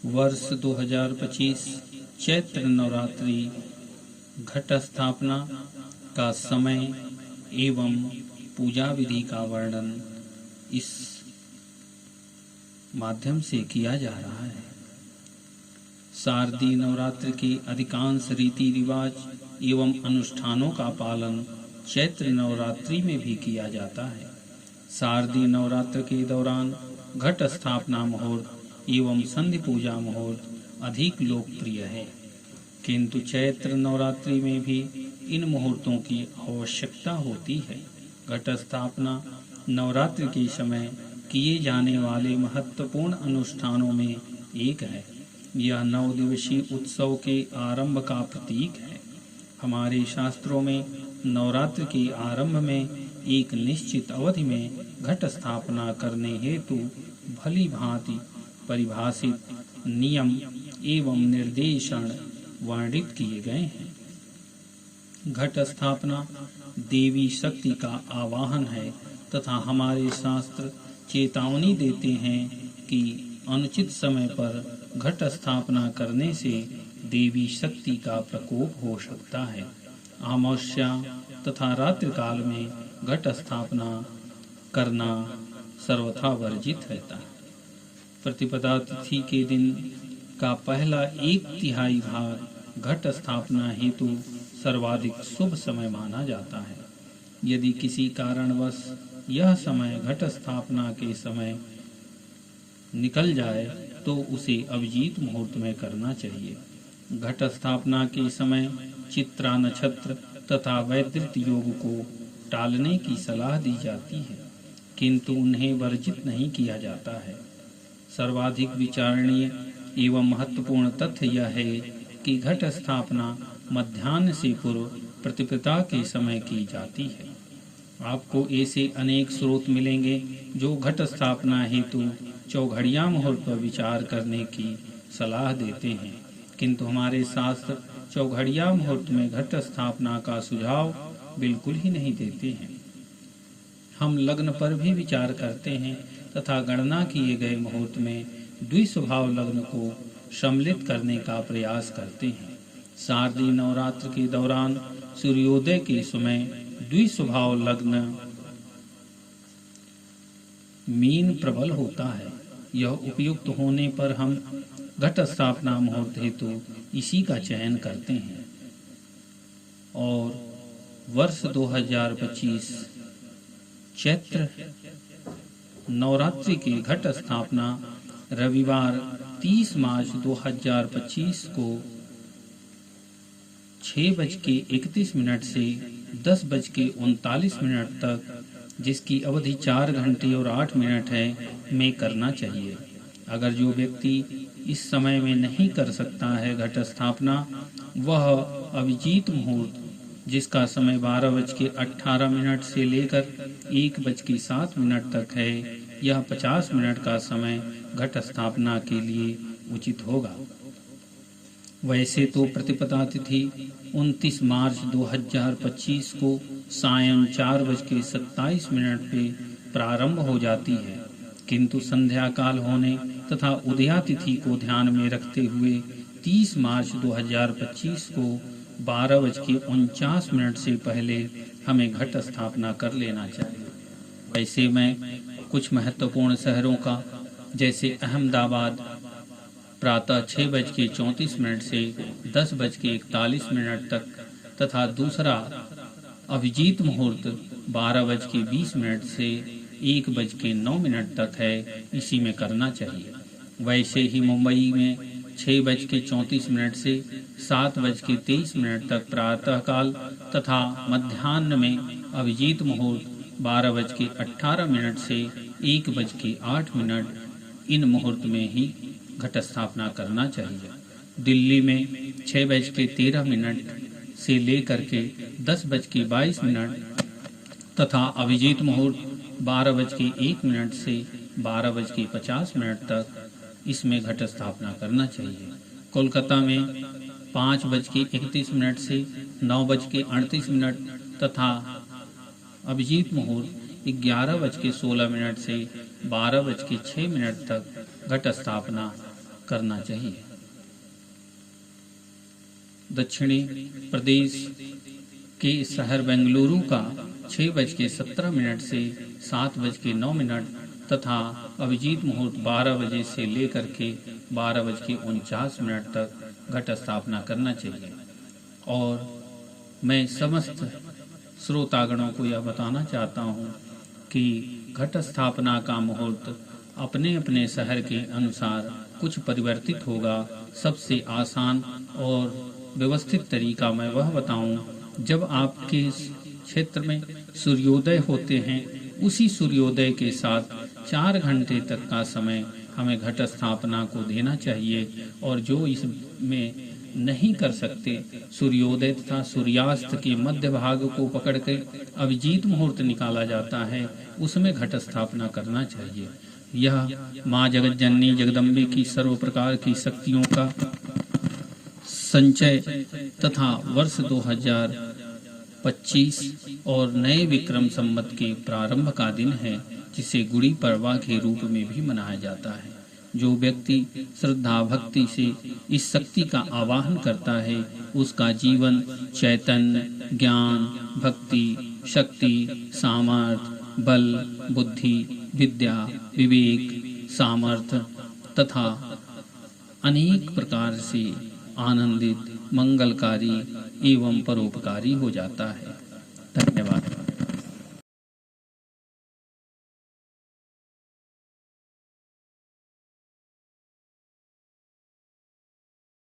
वर्ष 2025 चैत्र नवरात्रि घट स्थापना का समय एवं पूजा विधि का वर्णन इस माध्यम से किया जा रहा है। शारदीय नवरात्र के अधिकांश रीति रिवाज एवं अनुष्ठानों का पालन चैत्र नवरात्रि में भी किया जाता है। शारदीय नवरात्र के दौरान घट स्थापना मुहूर्त एवं संधि पूजा मुहूर्त अधिक लोकप्रिय है, किंतु चैत्र नवरात्रि में भी इन मुहूर्तों की आवश्यकता होती है। घट स्थापना नवरात्रि के समय किए जाने वाले महत्वपूर्ण अनुष्ठानों में एक है। यह 9 दिवसीय उत्सव के आरंभ का प्रतीक है। हमारे शास्त्रों में नवरात्र के आरंभ में एक निश्चित अवधि में घट स्थापना करने हेतु भली भांति परिभाषित नियम एवं निर्देशन वर्णित किए गए हैं। घट स्थापना देवी शक्ति का आवाहन है तथा हमारे शास्त्र चेतावनी देते हैं कि अनुचित समय पर घट स्थापना करने से देवी शक्ति का प्रकोप हो सकता है। अमावस्या तथा रात्रि काल में घट स्थापना करना सर्वथा वर्जित रहता है। प्रतिपदा तिथि के दिन का पहला 1/3 भाग घट स्थापना हेतु सर्वाधिक शुभ समय माना जाता है। यदि किसी कारणवश यह समय घट स्थापना के समय निकल जाए तो उसे अभिजीत मुहूर्त में करना चाहिए। घट स्थापना के समय चित्रा नक्षत्र तथा वैदृत योग को टालने की सलाह दी जाती है, किंतु उन्हें वर्जित नहीं किया जाता है। सर्वाधिक विचारणीय एवं महत्वपूर्ण तथ्य यह है कि घट स्थापना मध्याह्न से पूर्व प्रतिपदा के समय की जाती है। आपको ऐसे अनेक स्रोत मिलेंगे जो घट स्थापना हेतु चौघड़िया मुहूर्त पर विचार करने की सलाह देते हैं, किंतु हमारे शास्त्र चौघड़िया मुहूर्त में घट स्थापना का सुझाव बिल्कुल ही नहीं देते हैं। हम लग्न पर भी विचार करते हैं तथा गणना किए गए मुहूर्त में द्विस्वभाव लग्न को सम्मिलित करने का प्रयास करते हैं। शारदीय नवरात्र के दौरान सूर्योदय के समय द्विस्वभाव लग्न मीन प्रबल होता है। यह उपयुक्त होने पर हम घट स्थापना मुहूर्त हेतु इसी का चयन करते हैं और वर्ष 2025 चैत्र नवरात्रि की घट स्थापना रविवार 30 मार्च 2025 को 6:31 से 10:39 तक, जिसकी अवधि 4 घंटे और 8 मिनट है, में करना चाहिए। अगर जो व्यक्ति इस समय में नहीं कर सकता है घट स्थापना, वह अभिजीत मुहूर्त जिसका समय 12:18 से लेकर 1:07 तक है, यह 50 मिनट का समय घट स्थापना के लिए उचित होगा। वैसे तो प्रतिपदा तिथि 29 मार्च 2025 को सायं 4:27 पे प्रारंभ हो जाती है, किंतु संध्या काल होने तथा उदया तिथि को ध्यान में रखते हुए 30 मार्च 2025 को 12:49 से पहले हमें घट स्थापना कर लेना चाहिए। वैसे मैं कुछ महत्वपूर्ण शहरों का, जैसे अहमदाबाद प्रातः 6:34 से 10:41 तक तथा दूसरा अभिजीत मुहूर्त 12:20 से 1:09 तक है, इसी में करना चाहिए। वैसे ही मुंबई में 6:34 से 7:23 तक प्रातः काल तथा मध्याह्न में अभिजीत मुहूर्त 12:18 से 1:08, इन मुहूर्त में ही घट स्थापना करना चाहिए। दिल्ली में 6:13 से लेकर के 10:22 तथा अभिजीत मुहूर्त 12:01 से 12:50 तक, इसमें घट स्थापना करना चाहिए। कोलकाता में 5:31 से 9:38 तथा अभिजीत मुहूर्त 11:16 से 12:06 तक घट स्थापना करना चाहिए। दक्षिणी प्रदेश के शहर बेंगलुरु का 6:17 से 7:09 तथा अभिजीत मुहूर्त 12 बजे से लेकर के 12:49 तक घट स्थापना करना चाहिए। और मैं समस्त श्रोतागणों को यह बताना चाहता हूँ कि घट स्थापना का मुहूर्त अपने अपने शहर के अनुसार कुछ परिवर्तित होगा। सबसे आसान और व्यवस्थित तरीका मैं वह बताऊं, जब आपके क्षेत्र में सूर्योदय होते हैं, उसी सूर्योदय के साथ 4 घंटे तक का समय हमें घट स्थापना को देना चाहिए। और जो इसमें नहीं कर सकते, सूर्योदय तथा सूर्यास्त के मध्य भाग को पकड़ के अभिजीत मुहूर्त निकाला जाता है, उसमें घट स्थापना करना चाहिए। यह माँ जगत जननी जगदम्बे की सर्व प्रकार की शक्तियों का संचय तथा वर्ष 2025 और नए विक्रम संवत के प्रारंभ का दिन है, जिसे गुड़ी पड़वा के रूप में भी मनाया जाता है। जो व्यक्ति श्रद्धा भक्ति से इस शक्ति का आवाहन करता है, उसका जीवन चैतन्य, ज्ञान, भक्ति, शक्ति, सामर्थ्य, बल, बुद्धि, विद्या, विवेक, सामर्थ्य तथा अनेक प्रकार से आनंदित, मंगलकारी एवं परोपकारी हो जाता है। धन्यवाद।